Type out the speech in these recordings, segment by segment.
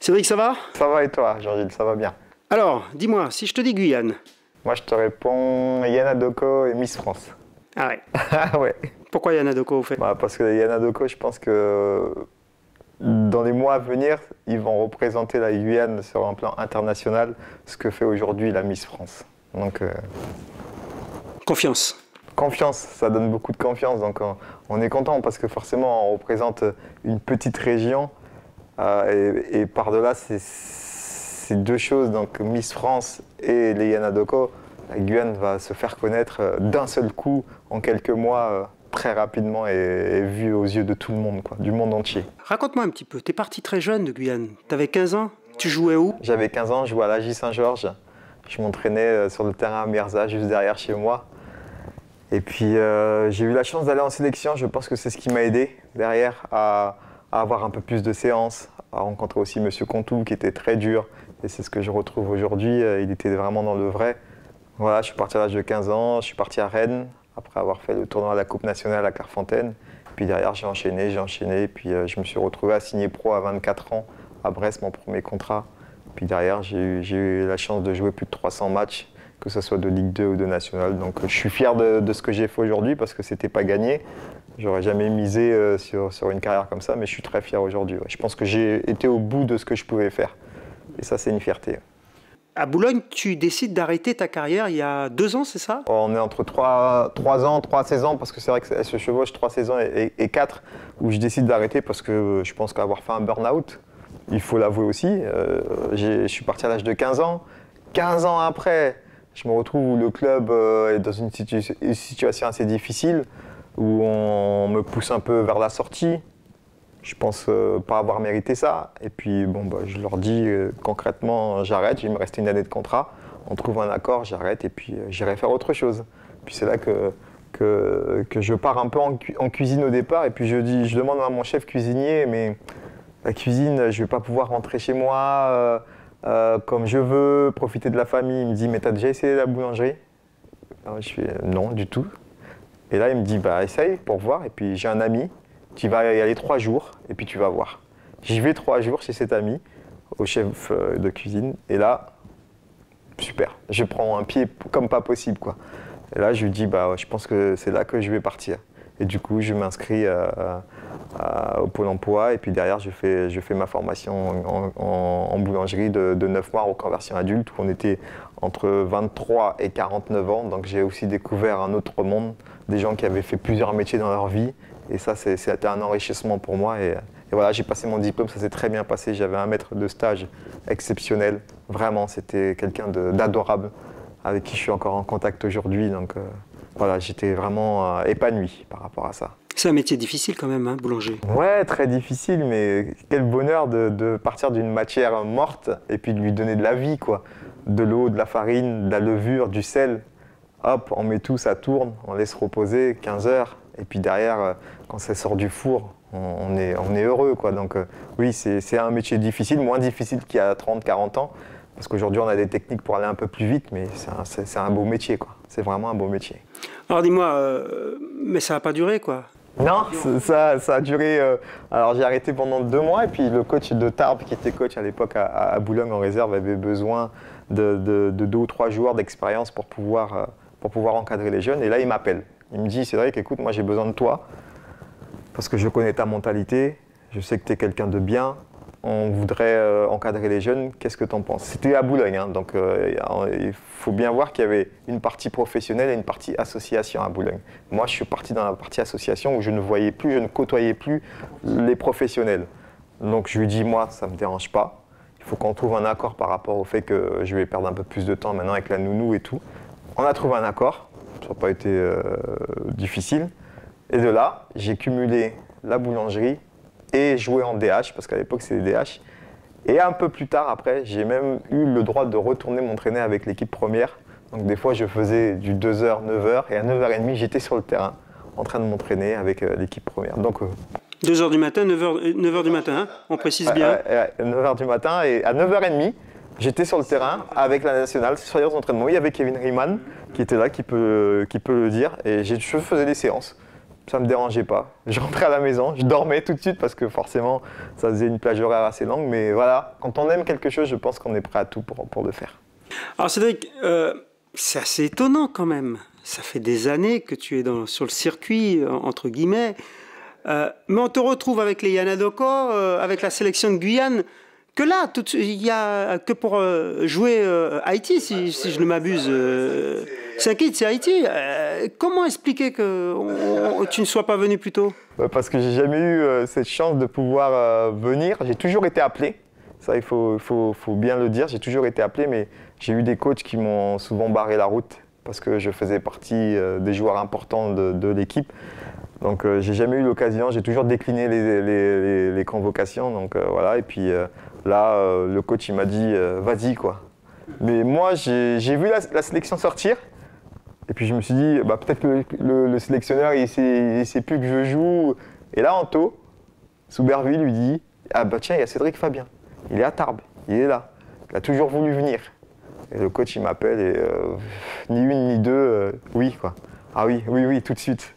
Cédric, ça va? Ça va et toi, Jean-Gilles, ça va bien? Alors, dis-moi, si je te dis Guyane. Moi, je te réponds Yana Doko et Miss France. Ah ouais. Ah ouais. Pourquoi Yana Doko, au fait? Parce que Yana Doko, je pense que dans les mois à venir, ils vont représenter la Guyane sur un plan international, ce que fait aujourd'hui la Miss France. Donc, Confiance. confiance, ça donne beaucoup de confiance. Donc, on est content parce que forcément, on représente une petite région. Et par-delà, c'est deux choses. Donc, Miss France et les Yana Doko, la Guyane va se faire connaître d'un seul coup, en quelques mois, très rapidement et vue aux yeux de tout le monde, quoi, du monde entier. Raconte-moi un petit peu, t'es parti très jeune de Guyane. T'avais 15 ans, tu jouais où? J'avais 15 ans, je jouais à l'AJ Saint-Georges. Je m'entraînais sur le terrain à Mirza, juste derrière chez moi. Et puis j'ai eu la chance d'aller en sélection, je pense que c'est ce qui m'a aidé derrière à avoir un peu plus de séances, à rencontrer aussi Monsieur Contou qui était très dur. Et c'est ce que je retrouve aujourd'hui, il était vraiment dans le vrai. Voilà, je suis parti à l'âge de 15 ans, je suis parti à Rennes, après avoir fait le tournoi de la Coupe nationale à Clairefontaine. Puis derrière, j'ai enchaîné, et puis je me suis retrouvé à signer pro à 24 ans, à Brest, mon premier contrat. Puis derrière, j'ai eu la chance de jouer plus de 300 matchs, que ce soit de Ligue 2 ou de National. Donc je suis fier de ce que j'ai fait aujourd'hui parce que c'était pas gagné. J'aurais jamais misé sur une carrière comme ça, mais je suis très fier aujourd'hui. Ouais. Je pense que j'ai été au bout de ce que je pouvais faire. Et ça, c'est une fierté. À Boulogne, tu décides d'arrêter ta carrière il y a 2 ans, c'est ça? On est entre 3 ans, 3 saisons, parce que c'est vrai que se chevauche 3 saisons et 4, où je décide d'arrêter parce que je pense qu'avoir fait un burn-out, il faut l'avouer aussi. Je suis parti à l'âge de 15 ans. 15 ans après, je me retrouve où le club est dans une situation assez difficile, où on me pousse un peu vers la sortie. Je pense pas avoir mérité ça. Et puis, je leur dis concrètement, j'arrête, il me restait une année de contrat. On trouve un accord, j'arrête et puis j'irai faire autre chose. Puis c'est là que je pars un peu en cuisine au départ. Et puis je demande à mon chef cuisinier, mais la cuisine, je vais pas pouvoir rentrer chez moi comme je veux, profiter de la famille. Il me dit, mais t'as déjà essayé la boulangerie? Alors, je fais, non, du tout. Et là, il me dit, essaye pour voir. Et puis j'ai un ami. Tu vas y aller 3 jours et puis tu vas voir. J'y vais 3 jours chez cet ami, au chef de cuisine, et là, super. Je prends un pied comme pas possible, quoi. Et là, je lui dis, je pense que c'est là que je vais partir. Et du coup, je m'inscris au Pôle emploi et puis derrière, je fais ma formation en boulangerie de 9 mois en conversion adulte, où on était entre 23 et 49 ans. Donc j'ai aussi découvert un autre monde, des gens qui avaient fait plusieurs métiers dans leur vie. Et ça, c'était un enrichissement pour moi. Et voilà, j'ai passé mon diplôme, ça s'est très bien passé. J'avais un maître de stage exceptionnel. Vraiment, c'était quelqu'un d'adorable, avec qui je suis encore en contact aujourd'hui. Donc voilà, j'étais vraiment épanoui par rapport à ça. C'est un métier difficile quand même, hein, boulanger. Ouais, très difficile, mais quel bonheur de partir d'une matière morte et puis de lui donner de la vie, quoi. De l'eau, de la farine, de la levure, du sel. Hop, on met tout, ça tourne, on laisse reposer 15 heures. Et puis derrière, quand ça sort du four, on est heureux, quoi. Donc oui, c'est un métier difficile, moins difficile qu'il y a 30, 40 ans. Parce qu'aujourd'hui, on a des techniques pour aller un peu plus vite, mais c'est un beau métier, quoi. C'est vraiment un beau métier. Alors dis-moi, mais ça n'a pas duré, quoi? Non, ça a duré. Alors j'ai arrêté pendant 2 mois, et puis le coach de Tarbes, qui était coach à l'époque à Boulogne en réserve, avait besoin de 2 ou 3 joueurs d'expérience pour pouvoir encadrer les jeunes. Et là, il m'appelle. Il me dit, Cédric, écoute, moi j'ai besoin de toi parce que je connais ta mentalité, je sais que tu es quelqu'un de bien, on voudrait encadrer les jeunes, qu'est-ce que tu en penses? C'était à Boulogne, hein, donc il faut bien voir qu'il y avait une partie professionnelle et une partie association à Boulogne. Moi, je suis parti dans la partie association où je ne côtoyais plus les professionnels. Donc je lui dis, moi, ça ne me dérange pas, il faut qu'on trouve un accord par rapport au fait que je vais perdre un peu plus de temps maintenant avec la nounou et tout. On a trouvé un accord. Ça n'a pas été difficile. Et de là, j'ai cumulé la boulangerie et joué en DH, parce qu'à l'époque, c'était DH. Et un peu plus tard, après, j'ai même eu le droit de retourner m'entraîner avec l'équipe première. Donc des fois, je faisais du 2h, 9h, et à 9h30, j'étais sur le terrain, en train de m'entraîner avec l'équipe première. Donc, 2h du matin, 9h du matin, hein, on précise bien. 9h du matin, et à 9h30, j'étais sur le terrain avec la nationale, sur les entraînements. Il y avait Kevin Riemann qui était là, qui peut le dire. Et je faisais des séances. ça ne me dérangeait pas. Je rentrais à la maison, je dormais tout de suite parce que forcément, ça faisait une plage horaire assez longue. Mais voilà, quand on aime quelque chose, je pense qu'on est prêt à tout pour le faire. Alors Cédric, c'est assez étonnant quand même. Ça fait des années que tu es sur le circuit, entre guillemets. Mais on te retrouve avec les Yanadoko, avec la sélection de Guyane, que là, il n'y a que pour jouer Haïti, si je ne m'abuse. C'est Haïti. Comment expliquer que tu ne sois pas venu plus tôt? Parce que j'ai jamais eu cette chance de pouvoir venir. J'ai toujours été appelé. Ça, il faut bien le dire. J'ai toujours été appelé, mais j'ai eu des coachs qui m'ont souvent barré la route parce que je faisais partie des joueurs importants de l'équipe. Donc, j'ai jamais eu l'occasion. J'ai toujours décliné les convocations. Donc, voilà. Et puis là, le coach, il m'a dit vas-y, quoi. Mais moi, j'ai vu la sélection sortir. Et puis, je me suis dit peut-être que le sélectionneur, il sait plus que je joue. Et là, Anto, Souberville, lui dit ah bah tiens, il y a Cédric Fabien. Il est à Tarbes, il est là. Il a toujours voulu venir. Et le coach, il m'appelle et ni une ni deux, oui, quoi. Ah oui, tout de suite.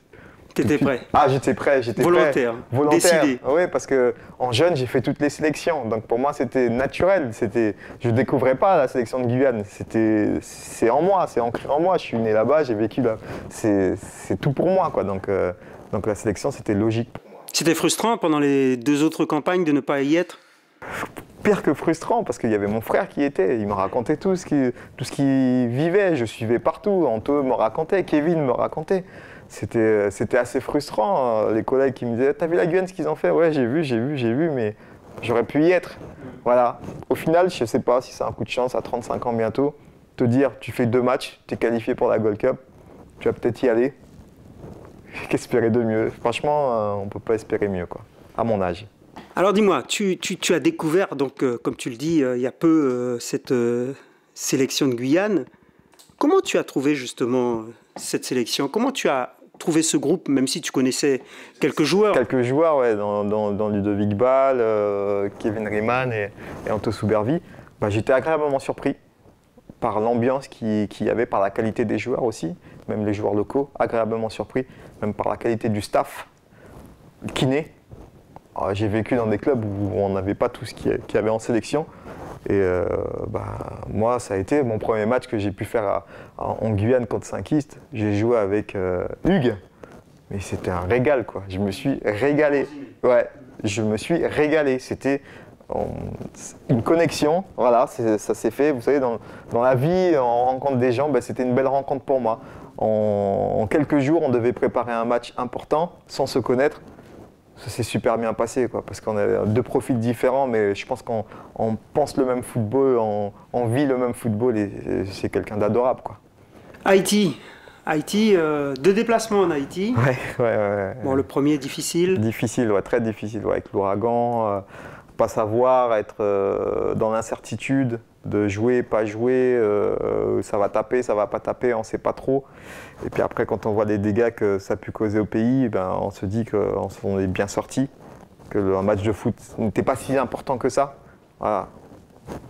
T'étais prêt? Ah, j'étais prêt. Volontaire. Décidé. Oui, parce qu'en jeune, j'ai fait toutes les sélections. Donc pour moi, c'était naturel. Je ne découvrais pas la sélection de Guyane. C'est en moi, c'est ancré en moi. Je suis né là-bas, j'ai vécu là. C'est tout pour moi, quoi. Donc la sélection, c'était logique pour moi. C'était frustrant pendant les 2 autres campagnes de ne pas y être? Pire que frustrant, parce qu'il y avait mon frère qui était, il me racontait tout ce qu'il vivait, je suivais partout, Anto me racontait, Kevin me racontait. C'était assez frustrant, les collègues qui me disaient « T'as vu la Guyane, ce qu'ils ont fait ?» Ouais, j'ai vu, mais j'aurais pu y être. Voilà. Au final, je ne sais pas si c'est un coup de chance à 35 ans bientôt, te dire « Tu fais 2 matchs, tu es qualifié pour la Gold Cup, tu vas peut-être y aller. » Qu'espérer de mieux? Franchement, on ne peut pas espérer mieux, quoi, à mon âge. Alors dis-moi, tu as découvert, donc, comme tu le dis, il y a peu, cette sélection de Guyane. Comment tu as trouvé justement cette sélection? Comment tu as trouvé ce groupe, même si tu connaissais quelques joueurs? Quelques joueurs, ouais, dans Ludovic Ball, Kevin Riemann et Anto Souberville. J'étais agréablement surpris par l'ambiance qu'il y avait, par la qualité des joueurs aussi, même les joueurs locaux, agréablement surpris, même par la qualité du staff, kiné. J'ai vécu dans des clubs où on n'avait pas tout ce qu'il y avait en sélection. Et moi, ça a été mon premier match que j'ai pu faire en Guyane contre Saint-Kyst. J'ai joué avec Hugues, mais c'était un régal, quoi. Je me suis régalé. Ouais, je me suis régalé. C'était une connexion, voilà, ça s'est fait. Vous savez, dans la vie, on rencontre des gens, c'était une belle rencontre pour moi. En quelques jours, on devait préparer un match important sans se connaître. Ça s'est super bien passé, quoi, parce qu'on avait 2 profils différents, mais je pense qu'on pense le même football, on vit le même football et c'est quelqu'un d'adorable, quoi. Haïti, 2 déplacements en Haïti. Ouais. Bon, le premier difficile. Difficile, ouais, très difficile, ouais, avec l'ouragan, pas savoir, être dans l'incertitude de jouer, pas jouer, ça va taper, ça va pas taper, on ne sait pas trop. Et puis après, quand on voit les dégâts que ça a pu causer au pays, on se dit qu'on s'en est bien sorti, que un match de foot n'était pas si important que ça. Voilà.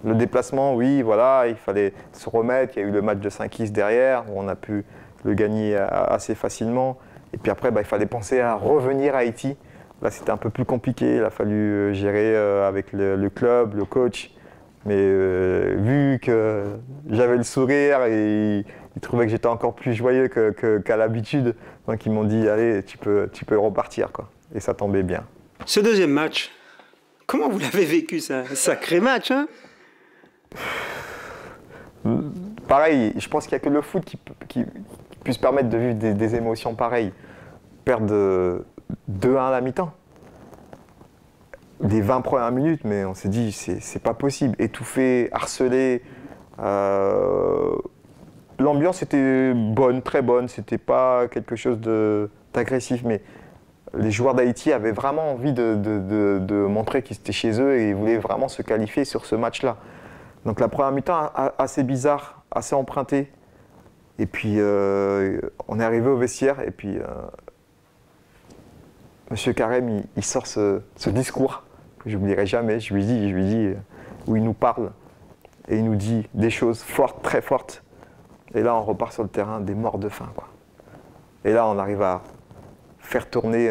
Le déplacement, oui, voilà, il fallait se remettre. Il y a eu le match de Saint-Kyst derrière, où on a pu le gagner assez facilement. Et puis après, il fallait penser à revenir à Haïti. Là, c'était un peu plus compliqué. Il a fallu gérer avec le club, le coach. Mais vu que j'avais le sourire et ils trouvaient que j'étais encore plus joyeux qu'à l'habitude, donc ils m'ont dit allez, tu peux repartir, quoi. Et ça tombait bien. Ce deuxième match, comment vous l'avez vécu, ça? Sacré match, hein? Pareil, je pense qu'il n'y a que le foot qui puisse permettre de vivre des émotions pareilles. Perdre 2-1 à la mi-temps. Les 20 premières minutes, mais on s'est dit, c'est pas possible. Étouffé, harcelé. L'ambiance était bonne, très bonne. C'était pas quelque chose d'agressif, mais les joueurs d'Haïti avaient vraiment envie de montrer qu'ils étaient chez eux et ils voulaient vraiment se qualifier sur ce match-là. Donc la première mi-temps, assez bizarre, assez empruntée. Et puis, on est arrivé au vestiaire et puis Monsieur Carême, il sort ce discours que je n'oublierai jamais. Je lui dis où il nous parle et il nous dit des choses fortes, très fortes. Et là, on repart sur le terrain des morts de faim, quoi. Et là, on arrive à faire tourner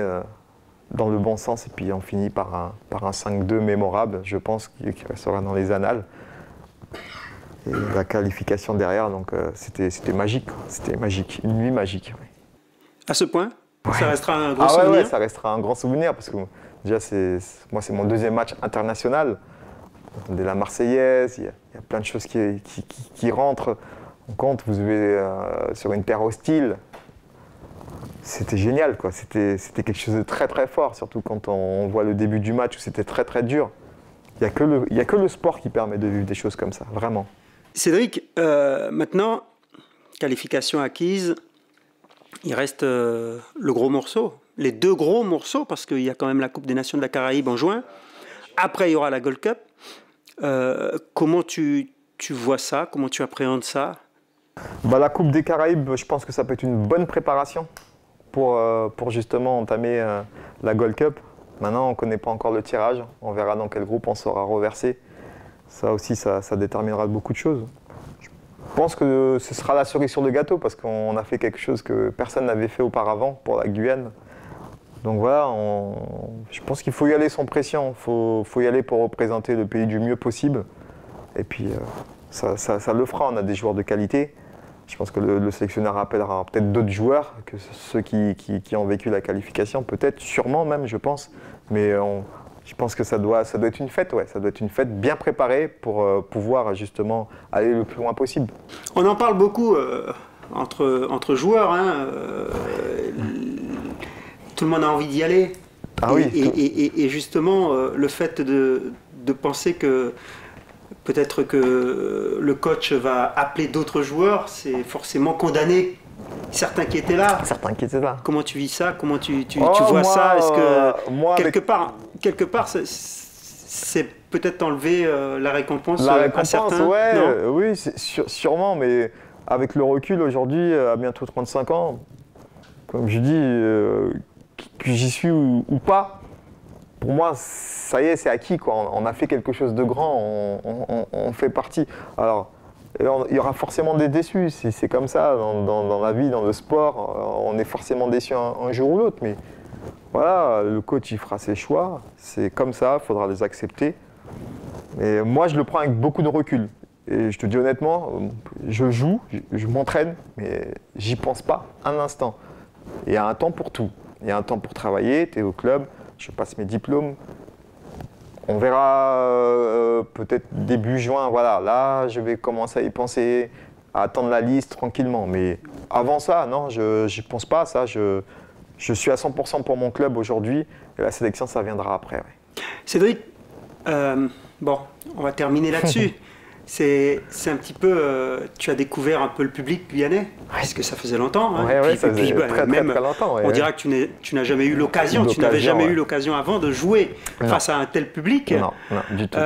dans le bon sens. Et puis on finit par un 5-2 mémorable, je pense, qui restera dans les annales. Et la qualification derrière, donc c'était magique. C'était magique, une nuit magique. Oui. À ce point, ouais. Ça restera un gros souvenir. Ouais, ça restera un grand souvenir parce que déjà, moi, c'est mon deuxième match international. De la Marseillaise, il y a plein de choses qui rentrent en compte. Vous jouez sur une terre hostile. C'était génial, quoi. C'était quelque chose de très très fort, surtout quand on voit le début du match où c'était très très dur. Il n'y a que le sport qui permet de vivre des choses comme ça, vraiment. Cédric, maintenant, qualification acquise, il reste le gros morceau, les deux gros morceaux, parce qu'il y a quand même la Coupe des Nations de la Caraïbe en juin. Après, il y aura la Gold Cup. Comment tu vois ça? Comment tu appréhendes ça? La Coupe des Caraïbes, je pense que ça peut être une bonne préparation pour justement entamer la Gold Cup. Maintenant, on ne connaît pas encore le tirage. On verra dans quel groupe on sera reversé. Ça aussi, ça déterminera beaucoup de choses. Je pense que ce sera la cerise sur le gâteau parce qu'on a fait quelque chose que personne n'avait fait auparavant pour la Guyane. Donc voilà, je pense qu'il faut y aller sans pression. Il faut y aller pour représenter le pays du mieux possible. Et puis, ça le fera. On a des joueurs de qualité. Je pense que le sélectionneur appellera peut-être d'autres joueurs que ceux qui ont vécu la qualification, peut-être, sûrement même, je pense. Mais je pense que ça doit être une fête, ouais. Ça doit être une fête bien préparée pour pouvoir justement aller le plus loin possible. On en parle beaucoup entre joueurs. Hein, tout le monde a envie d'y aller. Ah oui. Et justement, le fait de penser que peut-être que le coach va appeler d'autres joueurs, c'est forcément condamner certains qui étaient là. Certains qui étaient là. Comment tu vis ça? Comment tu vois ça? Est-ce que quelque part, c'est peut-être enlever la récompense à certains? Ouais, non oui, sûrement, mais avec le recul aujourd'hui, à bientôt 35 ans, comme je dis, que j'y suis ou pas, pour moi, ça y est, c'est acquis, quoi. On a fait quelque chose de grand, on fait partie. Alors, il y aura forcément des déçus, c'est comme ça, dans la vie, dans le sport, on est forcément déçu un jour ou l'autre, mais voilà, le coach, il fera ses choix, c'est comme ça, il faudra les accepter. Et moi, je le prends avec beaucoup de recul. Et je te dis honnêtement, je joue, je m'entraîne, mais j'y pense pas un instant. Il y a un temps pour tout. Il y a un temps pour travailler, tu es au club, je passe mes diplômes. On verra peut-être début juin, voilà, là je vais commencer à y penser, à attendre la liste tranquillement. Mais avant ça, non, je n'y pense pas à ça. Je suis à 100% pour mon club aujourd'hui et la sélection, ça viendra après. Ouais. Cédric, bon, on va terminer là-dessus. C'est un petit peu, tu as découvert un peu le public guyanais, parce que ça faisait longtemps. Hein, ouais, ça faisait très longtemps. Ouais, on dira que tu n'as jamais eu l'occasion, tu n'avais jamais eu l'occasion avant de jouer face à un tel public. Non, du tout.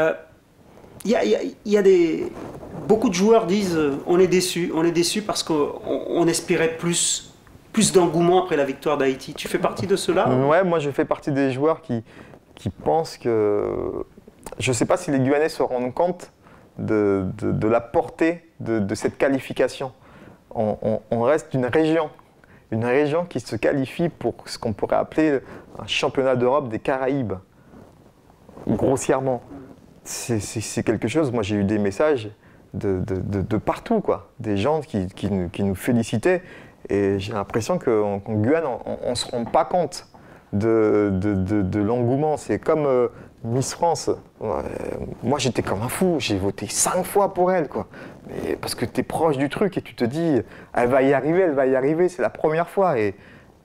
Beaucoup de joueurs disent on est déçus parce qu'on espérait plus d'engouement après la victoire d'Haïti. Tu fais partie de ceux-là? Ouais, moi je fais partie des joueurs qui pensent que... Je ne sais pas si les Guyanais se rendent compte de la portée de cette qualification. On reste une région qui se qualifie pour ce qu'on pourrait appeler un championnat d'Europe des Caraïbes, grossièrement. C'est quelque chose, moi j'ai eu des messages de partout, quoi. Des gens qui nous félicitaient, et j'ai l'impression qu'en Guyane, on ne se rend pas compte de l'engouement. C'est comme Miss France. Moi, j'étais comme un fou. J'ai voté 5 fois pour elle, quoi. Mais parce que tu es proche du truc et tu te dis, elle va y arriver, c'est la première fois. Et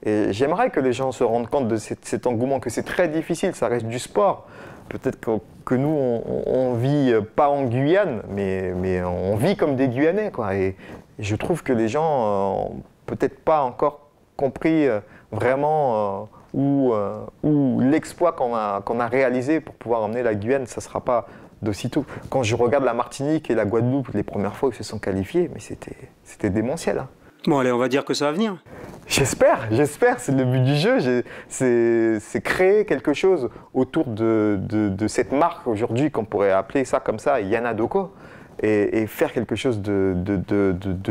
j'aimerais que les gens se rendent compte de cet engouement, que c'est très difficile, ça reste du sport. Peut-être que nous, on vit pas en Guyane, mais on vit comme des Guyanais, quoi. Et je trouve que les gens n'ont peut-être pas encore compris vraiment où l'exploit qu'on a réalisé pour pouvoir emmener la Guyane, ça ne sera pas d'aussitôt. Quand je regarde la Martinique et la Guadeloupe, les premières fois où ils se sont qualifiés, mais c'était démentiel. Hein. Bon, allez, on va dire que ça va venir. J'espère, c'est le but du jeu. C'est créer quelque chose autour de cette marque aujourd'hui, qu'on pourrait appeler ça comme ça, Yana Doko. et faire quelque chose de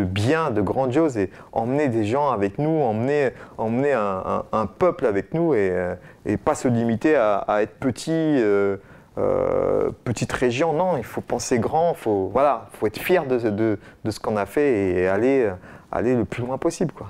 bien, de grandiose et emmener des gens avec nous, emmener un peuple avec nous et pas se limiter à être petit, petite région. Non, il faut penser grand, faut être fier de ce qu'on a fait et aller le plus loin possible, quoi.